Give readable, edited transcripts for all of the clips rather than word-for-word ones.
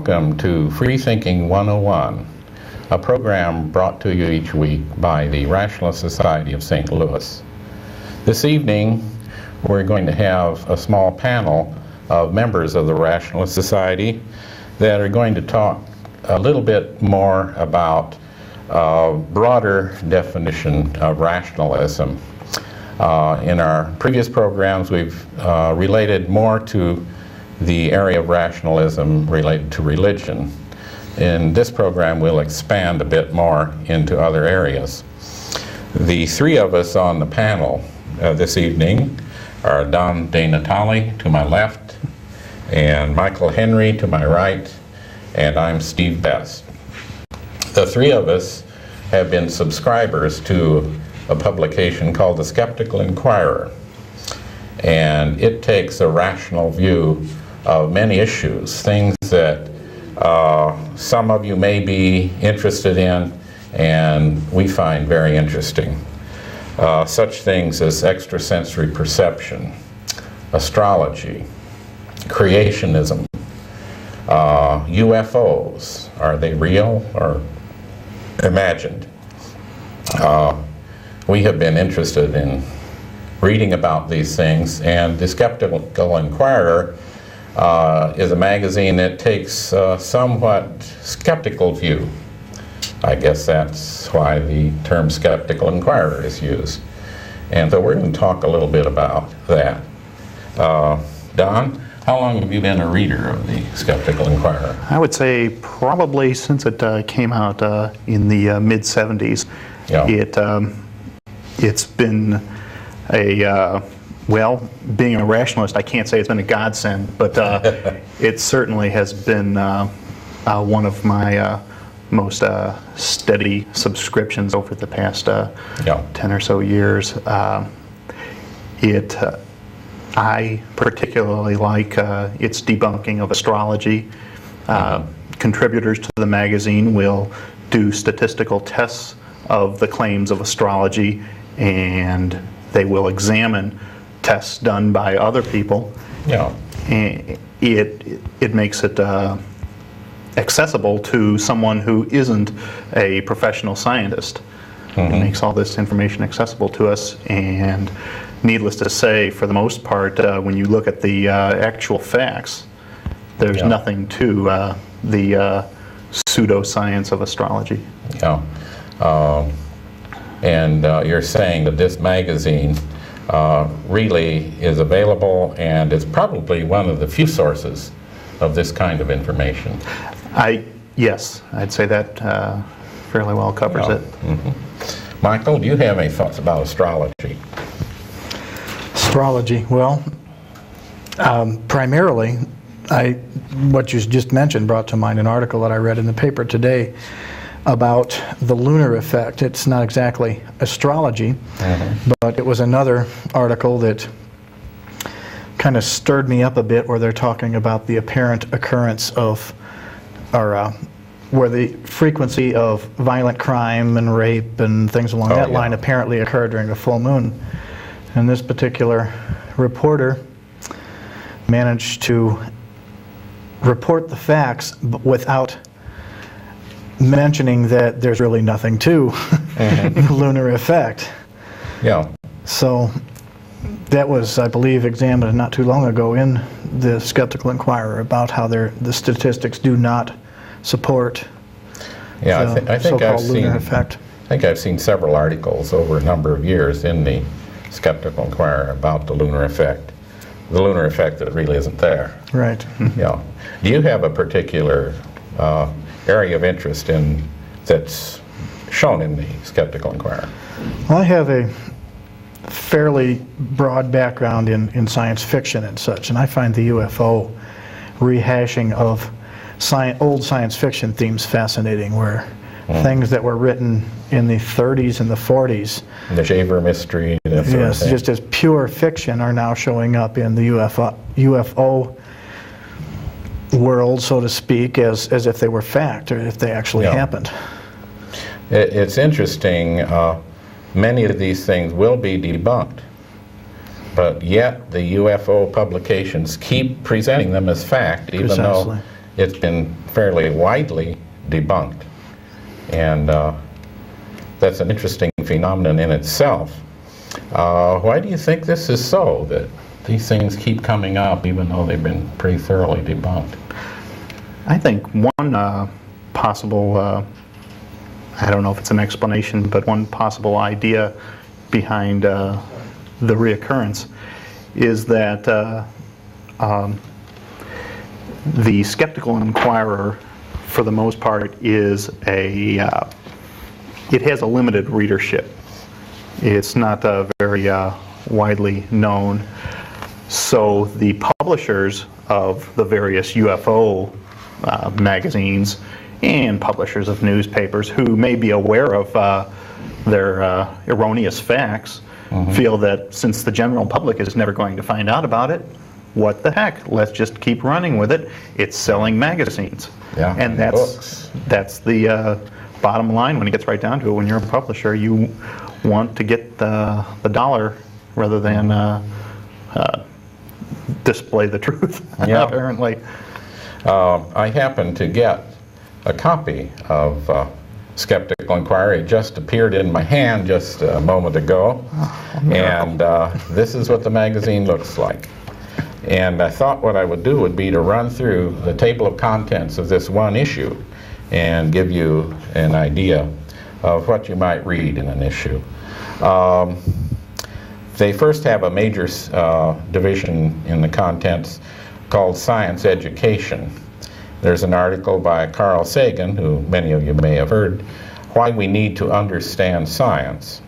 Welcome to Freethinking 101, a program brought to you each week by the Rationalist Society of St. Louis. This evening, we're going to have a small panel of members of the Rationalist Society that are going to talk a little bit more about a broader definition of rationalism. In our previous programs, we've related more to the area of rationalism related to religion. In this program, we'll expand a bit more into other areas. The three of us on the panel this evening are DeNatele to my left, and Michael Henry to my right, and I'm Steve Best. The three of us have been subscribers to a publication called the Skeptics Inquirer, and it takes a rational view of many issues, things that some of you may be interested in and we find very interesting. Such things as extrasensory perception, astrology, creationism, UFOs, are they real or imagined? We have been interested in reading about these things, and the Skeptical Inquirer is a magazine that takes a somewhat skeptical view. I guess that's why the term Skeptical Inquirer is used. And so we're going to talk a little bit about that. Don, how long have you been a reader of the Skeptical Inquirer? I would say probably since it came out in the mid-'70s. Yeah. It's been a well, being a rationalist, I can't say it's been a godsend, but it certainly has been one of my most steady subscriptions over the past 10 or so years. I particularly like its debunking of astrology. Contributors to the magazine will do statistical tests of the claims of astrology, and they will examine tests done by other people. Yeah. And it makes it accessible to someone who isn't a professional scientist. Mm-hmm. It makes all this information accessible to us, and needless to say, for the most part, when you look at the actual facts, there's nothing to the pseudoscience of astrology. Yeah. And you're saying that this magazine really is available and is probably one of the few sources of this kind of information. Yes, I'd say that fairly well covers it. Mm-hmm. Michael, do you have any thoughts about astrology? Astrology, well, primarily, what you just mentioned brought to mind an article that I read in the paper today about the lunar effect. It's not exactly astrology, but it was another article that kind of stirred me up a bit, where they're talking about the apparent occurrence of, or where the frequency of violent crime and rape and things along that line apparently occur during a full moon. And this particular reporter managed to report the facts, but without mentioning that there's really nothing to lunar effect. Yeah. So that was, I believe, examined not too long ago in the Skeptical Inquirer, about how the statistics do not support the so-called lunar effect. I think I've seen several articles over a number of years in the Skeptical Inquirer about the lunar effect. The lunar effect that really isn't there. Right. Yeah. Do you have a particular area of interest that's shown in the Skeptical Inquirer? Well, I have a fairly broad background in science fiction and such, and I find the UFO rehashing of old science fiction themes fascinating, where things that were written in the 30s and the 40s, the Shaver mystery, that sort of thing, just as pure fiction, are now showing up in the UFO world, so to speak, as if they were fact, or if they actually happened. It's interesting. Many of these things will be debunked, but yet the UFO publications keep presenting them as fact, even though it's been fairly widely debunked. And that's an interesting phenomenon in itself. Why do you think this is so, that these things keep coming up even though they've been pretty thoroughly debunked? I think one possible, I don't know if it's an explanation, but one possible idea behind the reoccurrence is that the Skeptical Inquirer, for the most part, is it has a limited readership. It's not very widely known. So the publishers of the various UFO magazines and publishers of newspapers who may be aware of their erroneous facts feel that since the general public is never going to find out about it, what the heck, let's just keep running with it. It's selling magazines. Yeah, and that's the bottom line when it gets right down to it. When you're a publisher, you want to get the dollar rather than display the truth, yeah. apparently. I happened to get a copy of Skeptical Inquirer. It just appeared in my hand just a moment ago. And this is what the magazine looks like. And I thought what I would do would be to run through the table of contents of this one issue and give you an idea of what you might read in an issue. They first have a major division in the contents called Science Education. There's an article by Carl Sagan, who many of you may have heard, Why We Need to Understand Science.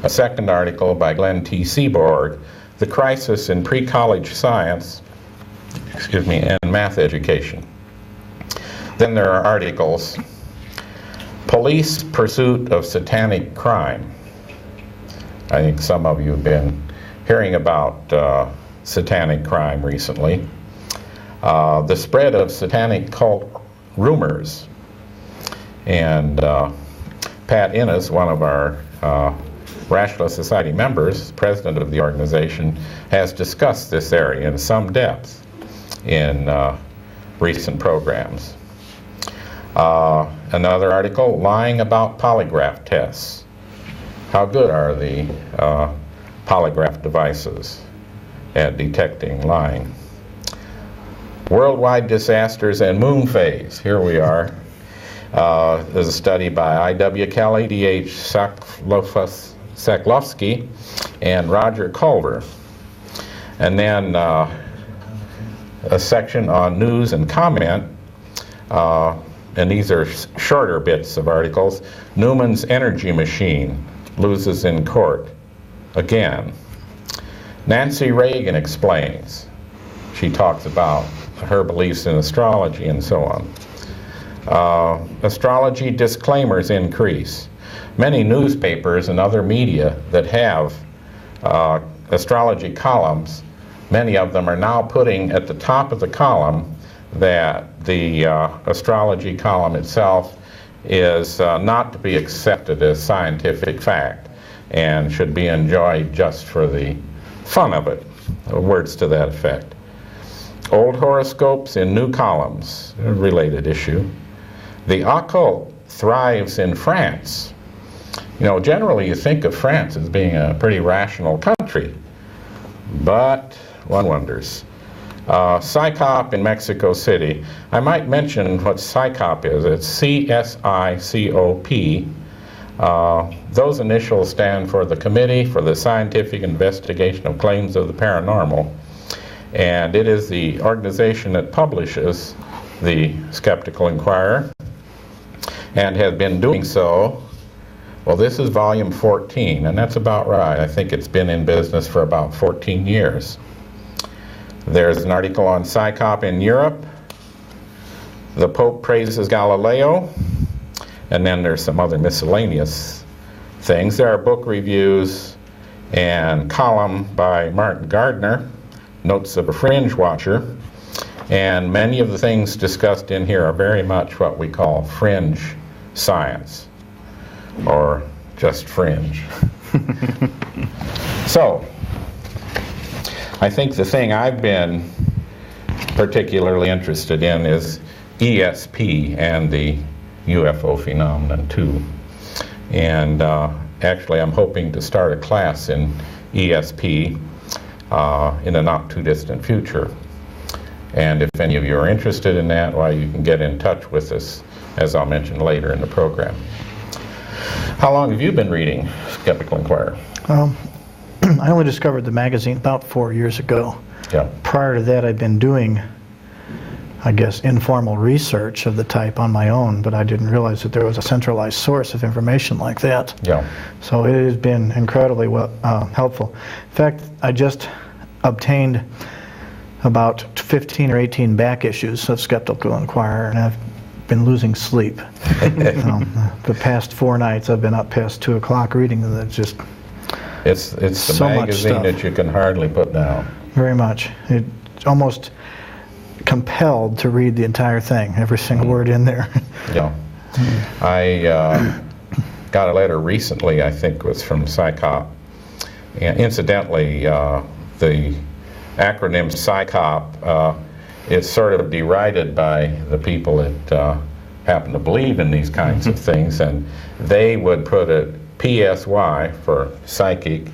A second article by Glenn T. Seaborg, The Crisis in Pre-College Science, and Math Education. Then there are articles, Police Pursuit of Satanic Crime. I think some of you have been hearing about satanic crime recently. The Spread of Satanic Cult Rumors. And Pat Innes, one of our Rationalist Society members, president of the organization, has discussed this area in some depth in recent programs. Another article, Lying About Polygraph Tests. How good are the polygraph devices at detecting lying? Worldwide Disasters and Moon Phase. Here we are. There's a study by I.W. Kelly, D.H. Saklovsky, and Roger Culver. And then a section on news and comment, and these are shorter bits of articles. Newman's energy machine loses in court again. Nancy Reagan explains. She talks about her beliefs in astrology and so on. Astrology disclaimers increase. Many newspapers and other media that have astrology columns, many of them are now putting at the top of the column that the astrology column itself is not to be accepted as scientific fact and should be enjoyed just for the fun of it. Words to that effect. Old horoscopes in new columns, a related issue. The occult thrives in France. You know, generally you think of France as being a pretty rational country, but one wonders. CSICOP in Mexico City. I might mention what CSICOP is. It's C-S-I-C-O-P. Those initials stand for the Committee for the Scientific Investigation of Claims of the Paranormal. And it is the organization that publishes the Skeptical Inquirer and has been doing so. Well, this is volume 14, and that's about right. I think it's been in business for about 14 years. There's an article on CSICOP in Europe. The Pope praises Galileo. And then there's some other miscellaneous things. There are book reviews and column by Martin Gardner, Notes of a Fringe Watcher. And many of the things discussed in here are very much what we call fringe science, or just fringe. So, I think the thing I've been particularly interested in is ESP and the UFO phenomenon too. And actually I'm hoping to start a class in ESP in a not too distant future. And if any of you are interested in that, well, you can get in touch with us, as I'll mention later in the program. How long have you been reading Skeptical Inquirer? I only discovered the magazine about 4 years ago. Yeah. Prior to that, I'd been doing, I guess, informal research of the type on my own, but I didn't realize that there was a centralized source of information like that. Yeah. So it has been incredibly helpful. In fact, I just obtained about 15 or 18 back issues of Skeptical Inquirer, and I've been losing sleep. The past 4 nights I've been up past 2 o'clock reading them. It's the so magazine that you can hardly put down. Very much. It's almost compelled to read the entire thing, every single word in there. Yeah. I got a letter recently, I think it was from PsyCop. And incidentally, the acronym PsyCop is sort of derided by the people that happen to believe in these kinds of things, and they would put it PSY for psychic,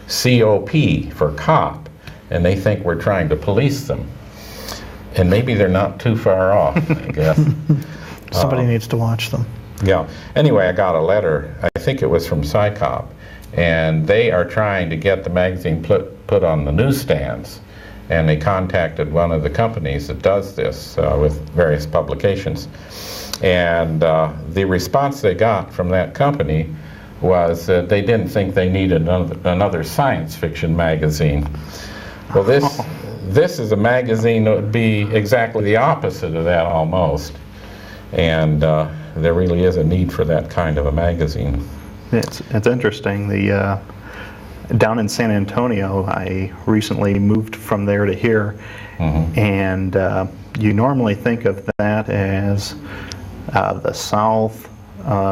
COP for cop, and they think we're trying to police them. And maybe they're not too far off, I guess. Somebody needs to watch them. Yeah. Anyway, I got a letter, I think it was from PsyCop, and they are trying to get the magazine put on the newsstands. And they contacted one of the companies that does this with various publications. And the response they got from that company was that they didn't think they needed another science fiction magazine. Well, this is a magazine that would be exactly the opposite of that almost. And there really is a need for that kind of a magazine. It's interesting. Down in San Antonio, I recently moved from there to here, and you normally think of that as the South,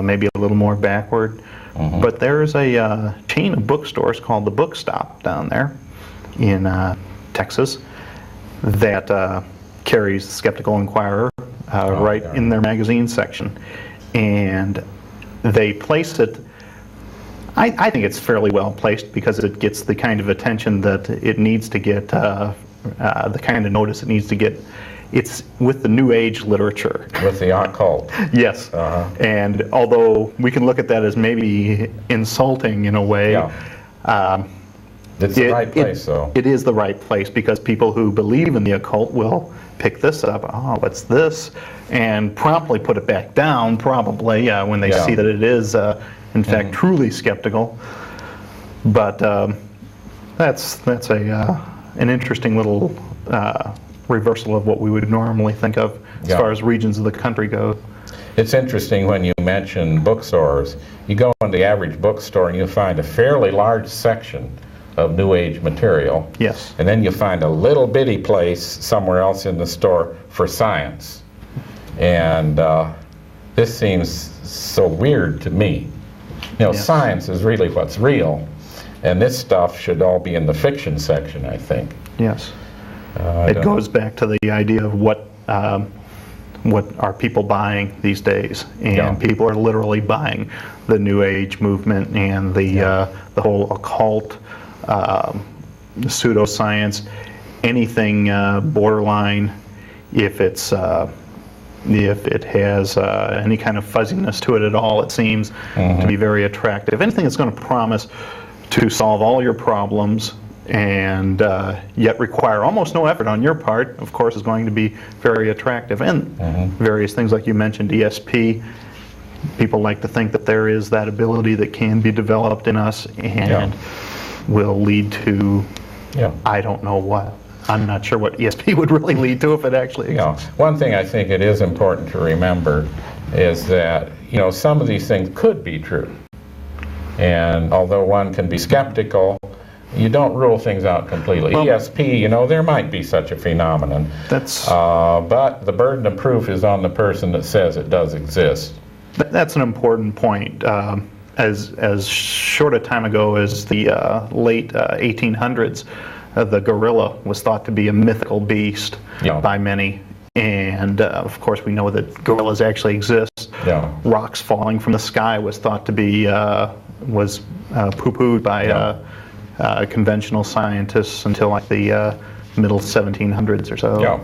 maybe a little more backward, but there's a chain of bookstores called the Book Stop down there in Texas that carries the Skeptical Inquirer right in their magazine section, and they placed it. I think it's fairly well placed because it gets the kind of attention that it needs to get, the kind of notice it needs to get. It's with the New Age literature. With the occult. Yes. And although we can look at that as maybe insulting in a way, it's the right place, though. It is the right place because people who believe in the occult will pick this up. Oh, what's this? And promptly put it back down, probably, when they see that it is in fact, truly skeptical. But that's an interesting little reversal of what we would normally think of as far as regions of the country go. It's interesting when you mention bookstores. You go in the average bookstore and you find a fairly large section of New Age material. Yes. And then you find a little bitty place somewhere else in the store for science. And this seems so weird to me. You know, science is really what's real, and this stuff should all be in the fiction section, I think. Yes. It goes back to the idea of what are people buying these days, and people are literally buying the New Age movement and the whole occult, pseudoscience, anything borderline, if it has any kind of fuzziness to it at all, it seems to be very attractive. Anything that's going to promise to solve all your problems and yet require almost no effort on your part, of course, is going to be very attractive. And various things like you mentioned, ESP, people like to think that there is that ability that can be developed in us and will lead to, I don't know what. I'm not sure what ESP would really lead to if it actually exists. One thing I think it is important to remember is that, you know, some of these things could be true. And although one can be skeptical, you don't rule things out completely. Well, ESP, you know, there might be such a phenomenon. But the burden of proof is on the person that says it does exist. That's an important point. As short a time ago as the late 1800s, the gorilla was thought to be a mythical beast Yeah. by many. And of course, we know that gorillas actually exist. Yeah. Rocks falling from the sky was thought to be poo-pooed by conventional scientists until like the middle 1700s or so. Yeah.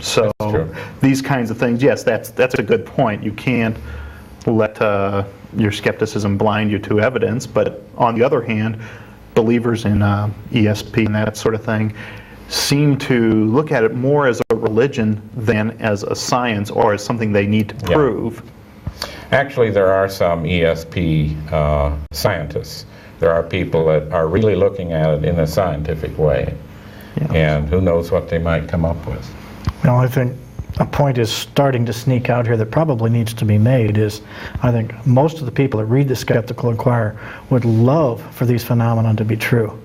So That's true. these kinds of things, yes, that's a good point. You can't let your skepticism blind you to evidence, but on the other hand, believers in ESP and that sort of thing seem to look at it more as a religion than as a science or as something they need to prove. Actually, there are some ESP scientists. There are people that are really looking at it in a scientific way. Yeah. And who knows what they might come up with. Well, I think a point is starting to sneak out here that probably needs to be made is, I think most of the people that read the Skeptical Inquirer would love for these phenomena to be true.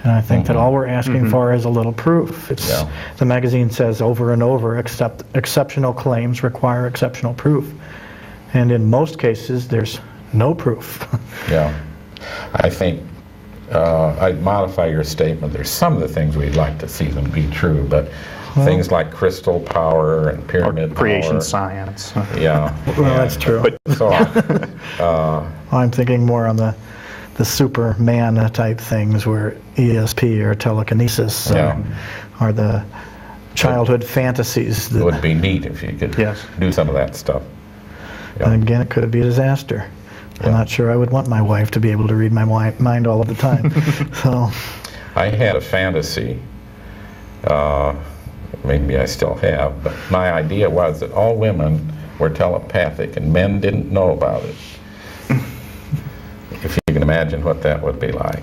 And I think that all we're asking for is a little proof. It's, the magazine says over and over, exceptional claims require exceptional proof. And in most cases, there's no proof. Yeah. I think I'd modify your statement. There's some of the things we'd like to see them be true, but things like crystal power and pyramid Creation power, science. Yeah. Well, that's true. But So on. I'm thinking more on the Superman type things where ESP or telekinesis are the childhood fantasies. It would be neat if you could do some of that stuff. And again, it could be a disaster. I'm not sure I would want my wife to be able to read my mind all of the time. So, I had a fantasy, maybe I still have, but my idea was that all women were telepathic and men didn't know about it. If you can imagine what that would be like.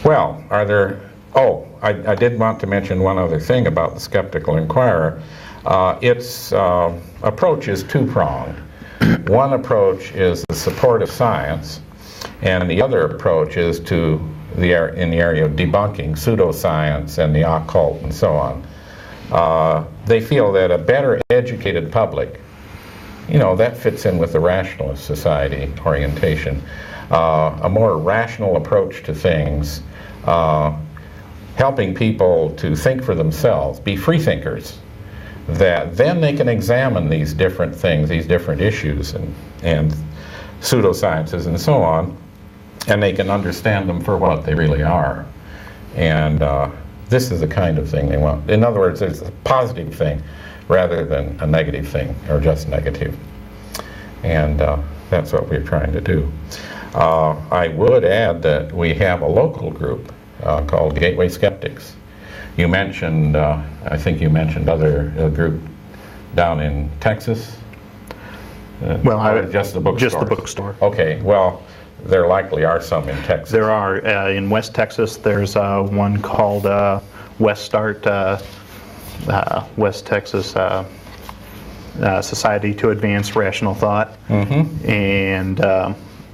Well, are there, I did want to mention one other thing about the Skeptical Inquirer. Its approach is two-pronged. One approach is the support of science, and the other approach is in the area of debunking pseudoscience and the occult and so on. They feel that a better educated public, that fits in with the rationalist society orientation, a more rational approach to things, helping people to think for themselves, be free thinkers, that then they can examine these different things, these different issues and pseudosciences and so on, and they can understand them for what they really are. And this is the kind of thing they want. In other words, it's a positive thing rather than a negative thing, or just negative. And that's what we're trying to do. I would add that we have a local group called Gateway Skeptics. You mentioned, I think you mentioned other group down in Texas? Well, just the bookstore. Just the bookstore. Okay, well, there likely are some in Texas. There are. In West Texas, there's one called West Start, West Texas Society to Advance Rational Thought. And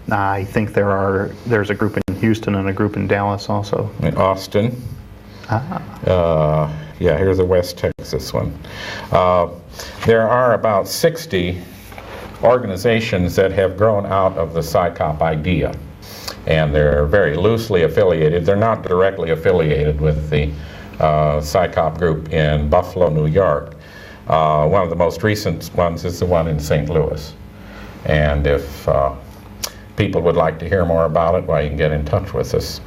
I think there's a group in Houston and a group in Dallas also. In Austin. Yeah, here's a West Texas one. There are about 60 organizations that have grown out of the PsyCop idea, and they're very loosely affiliated. They're not directly affiliated with the PsyCop group in Buffalo, New York. One of the most recent ones is the one in St. Louis. And if people would like to hear more about it, well, you can get in touch with us.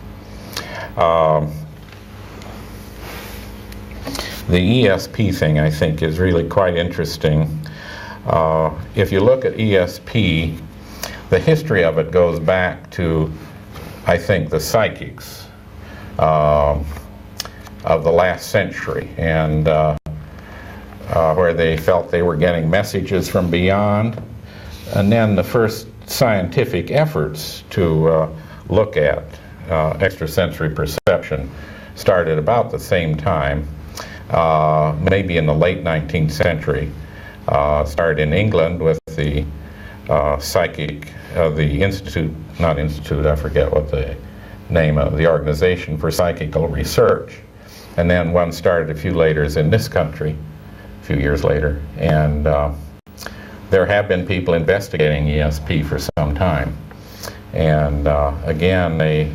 The ESP thing, I think, is really quite interesting. If you look at ESP, the history of it goes back to, I think, the psychics of the last century, and where they felt they were getting messages from beyond. And then the first scientific efforts to look at extrasensory perception started about the same time, maybe in the late 19th century. Started in England with the psychic, the institute, not institute, I forget what the name of the organization for psychical research. And then one started a few in this country, a few years later. And there have been people investigating ESP for some time. And again, they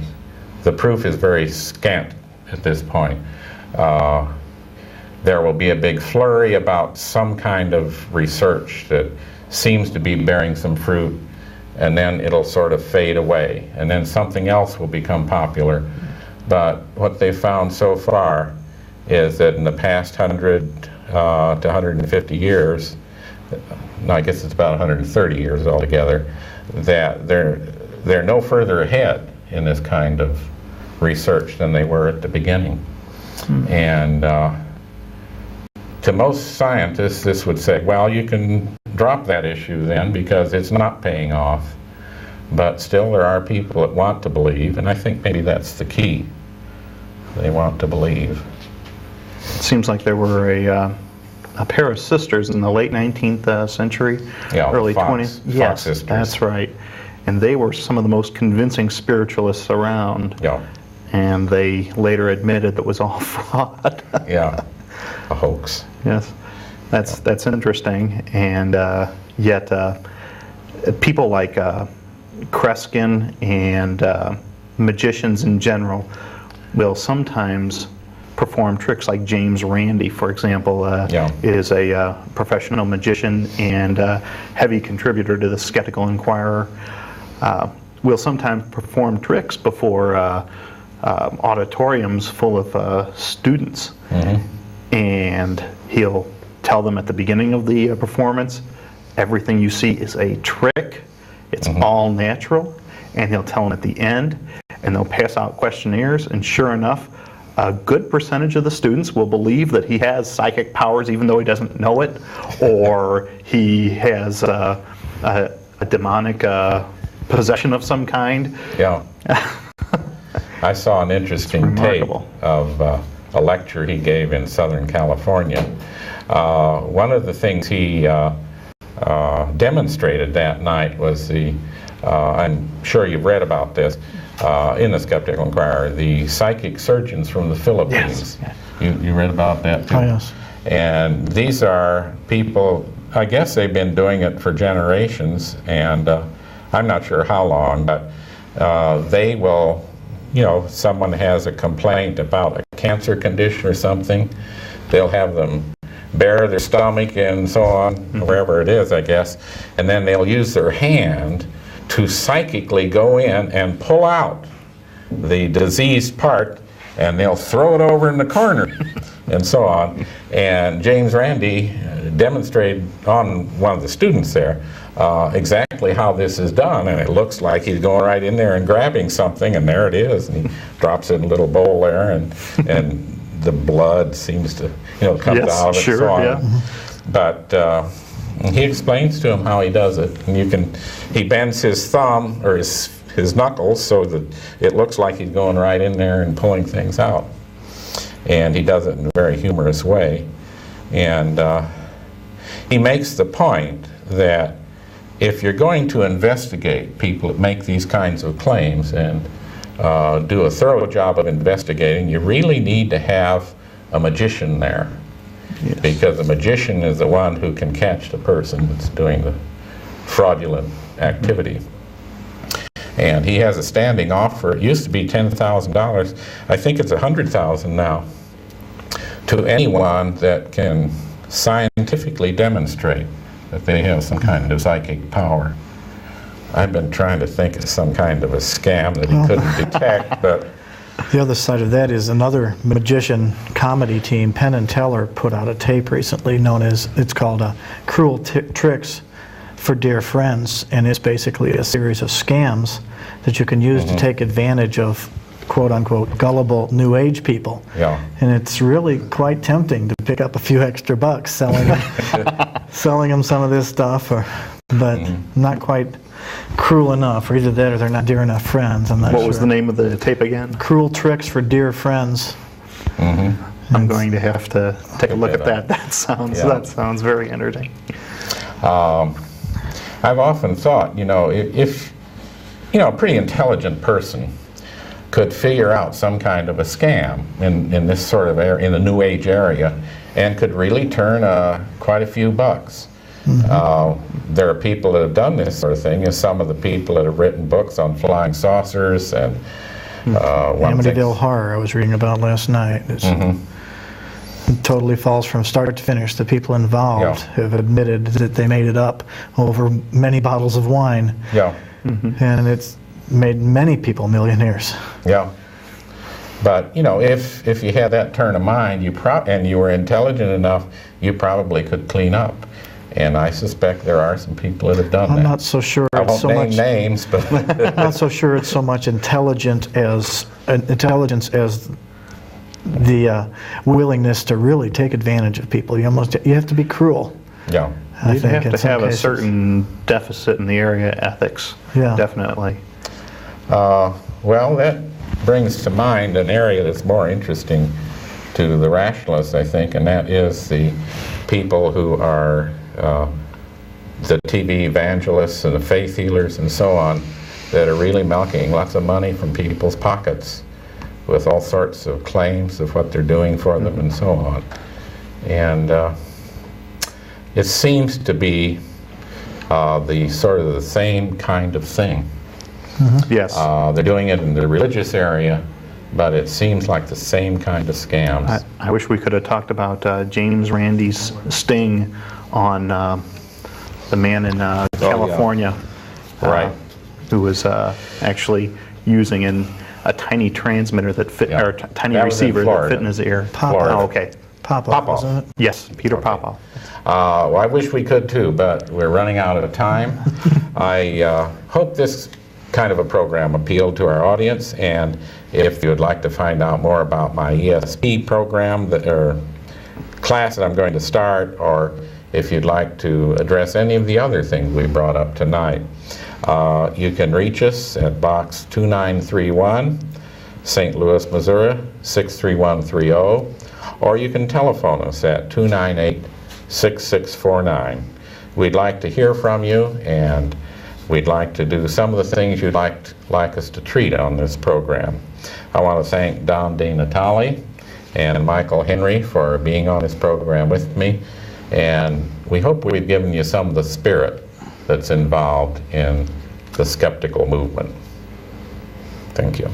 the proof is very scant at this point. There will be a big flurry about some kind of research that seems to be bearing some fruit, and then it'll sort of fade away, and then something else will become popular. But what they found so far is that in the past 100 to 150 years, no, I guess it's about 130 years altogether, that they're no further ahead in this kind of research than they were at the beginning. And to most scientists, this would say, well, you can drop that issue then because it's not paying off. But still there are people that want to believe, and I think maybe that's the key. They want to believe. It seems like there were a pair of sisters in the late 19th century, early 20th. Yes, sisters. That's right. And they were some of the most convincing spiritualists around. Yeah. And they later admitted it was all fraud. Yeah, a hoax. Yes, that's interesting. And yet people like Kreskin and magicians in general will sometimes perform tricks. Like James Randi, for example, is a professional magician and heavy contributor to the Skeptical Inquirer. Will sometimes perform tricks before auditoriums full of students. And he'll tell them at the beginning of the performance, everything you see is a trick, it's all natural, and he'll tell them at the end, and they'll pass out questionnaires, and sure enough, a good percentage of the students will believe that he has psychic powers even though he doesn't know it, or he has a demonic possession of some kind. Yeah. I saw an interesting tape of a lecture he gave in Southern California. One of the things he demonstrated that night was I'm sure you've read about this in the Skeptical Inquirer, the psychic surgeons from the Philippines. Yes. You read about that too? Oh, yes. And these are people, I guess they've been doing it for generations, and I'm not sure how long, but they will, someone has a complaint about a cancer condition or something, they'll have them bare their stomach and so on, wherever it is, I guess, and then they'll use their hand to psychically go in and pull out the diseased part, and they'll throw it over in the corner and so on. And James Randi demonstrated on one of the students there exactly how this is done, and it looks like he's going right in there and grabbing something, and there it is, and he drops it in a little bowl there, and the blood seems to comes out of it and so on. Yeah. But he explains to him how he does it, and he bends his thumb or his knuckles so that it looks like he's going right in there and pulling things out, and he does it in a very humorous way. And he makes the point that if you're going to investigate people that make these kinds of claims and do a thorough job of investigating, you really need to have a magician there. Yes. Because the magician is the one who can catch the person that's doing the fraudulent activity. And he has a standing offer. It used to be $10,000. I think it's $100,000 now, to anyone that can scientifically demonstrate that they have some kind of psychic power. I've been trying to think of some kind of a scam that he couldn't detect, but the other side of that is another magician comedy team, Penn and Teller, put out a tape recently it's called Cruel Tricks for Dear Friends, and it's basically a series of scams that you can use to take advantage of quote-unquote gullible New Age people. Yeah. And it's really quite tempting to pick up a few extra bucks selling them some of this stuff, but not quite cruel enough, or either that or they're not dear enough friends. I'm not sure. What was the name of the tape again? Cruel Tricks for Dear Friends. I'm going to have to take a look at that. That sounds very entertaining. I've often thought, if a pretty intelligent person could figure out some kind of a scam in this sort of area, in the New Age area, and could really turn quite a few bucks. There are people that have done this sort of thing, and some of the people that have written books on flying saucers and Amityville Horror I was reading about last night. It totally falls from start to finish. The people involved have admitted that they made it up over many bottles of wine. Yeah. And it's made many people millionaires. Yeah. But, you know, if you had that turn of mind, and you were intelligent enough, you probably could clean up. And I suspect there are some people that have done that. I'm not so sure I it's won't so name much names, but I'm not so sure it's so much intelligence as the willingness to really take advantage of people. You have to be cruel. yeah. You'd have to have a certain deficit in the area of ethics. Yeah. Definitely. Well, that brings to mind an area that's more interesting to the rationalists, I think, and that is the people who are the TV evangelists and the faith healers and so on that are really milking lots of money from people's pockets with all sorts of claims of what they're doing for them and so on. And it seems to be the sort of the same kind of thing. Yes. They're doing it in the religious area, but it seems like the same kind of scams. I wish we could have talked about James Randi's sting on the man in California, Right. who was actually using a tiny transmitter that fit, or tiny That was in receiver that Florida. fit in his ear. Popov. Oh, okay. Popov, wasn't it? Yes, Peter Popov. Well, I wish we could too, but we're running out of time. I hope this kind of a program appealed to our audience, and if you would like to find out more about my ESP program or class that I'm going to start, or if you'd like to address any of the other things we brought up tonight, you can reach us at Box 2931, St. Louis, Missouri 63130, or you can telephone us at 298-6649. We'd like to hear from you, and we'd like to do some of the things you'd like us to treat on this program. I want to thank Don DeNatele and Michael Henry for being on this program with me, and we hope we've given you some of the spirit that's involved in the skeptical movement. Thank you.